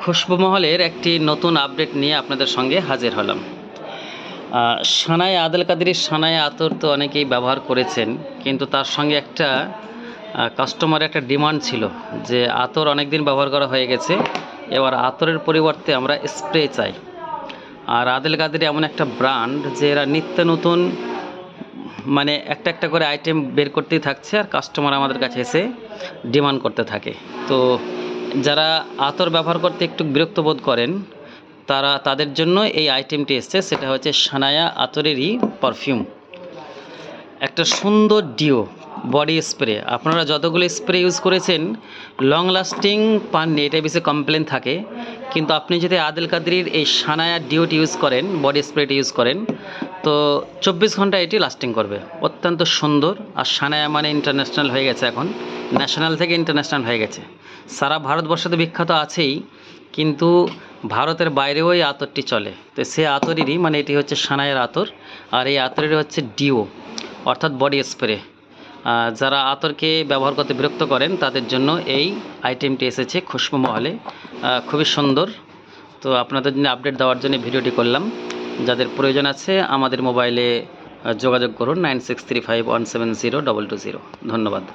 খুশবু মহলের একটি নতুন আপডেট নিয়ে আপনাদের সঙ্গে হাজির হলাম। সানায়ে আদেল কাদেরীর সানায়ে আতর তো অনেকেই ব্যবহার করেছেন, কিন্তু তার সঙ্গে একটা কাস্টমারের একটা ডিমান্ড ছিল যে আতর অনেক দিন ব্যবহার করা হয়ে গেছে, এবার আতরের পরিবর্তে আমরা স্প্রে চাই। আর আদেল কাদেরী এমন একটা ব্র্যান্ড যে এরা নিত্য নতুন মানে একটা একটা করে আইটেম বের করতেই থাকছে, আর কাস্টমার আমাদের কাছে এসে ডিমান্ড করতে থাকে। তো যারা আতর ব্যবহার করতে একটু বিরক্ত বোধ করেন, তাদের জন্য এই আইটেমটি এসছে। সেটা হচ্ছে সানায়া আতরেরই পারফিউম, একটা সুন্দর ডিও বডি স্প্রে। আপনারা যতগুলো স্প্রে ইউজ করেছেন লং লাস্টিং পাননি, এটা বেশি কমপ্লেন থাকে। কিন্তু আপনি যদি আদেল কাদেরীর এই সানায়া ডিওটি ইউজ করেন, বডি স্প্রেটি ইউজ করেন, তো 24 ঘন্টা এটি লাস্টিং করবে। অত্যন্ত সুন্দর। আর সানায়া মানে ইন্টারন্যাশনাল হয়ে গেছে, এখন ন্যাশনাল থেকে ইন্টারন্যাশনাল হয়ে গেছে। সারা ভারতবর্ষে তো বিখ্যাত আছেই, কিন্তু ভারতের বাইরেও এই আতরটি চলে। তো সে আতরেরই মানে এটি হচ্ছে সানায়ার আতর, আর এই আতরের হচ্ছে ডিও অর্থাৎ বডি স্প্রে। যারা আতরকে ব্যবহার করতে বিরক্ত করেন তাদের জন্য এই আইটেমটি এসেছে খুশবু মহলে। খুবই সুন্দর। তো আপনাদের জন্য আপডেট দেওয়ার জন্য ভিডিওটি করলাম। যাদের প্রয়োজন আছে আমাদের মোবাইলে যোগাযোগ করুন 9635170220। ধন্যবাদ।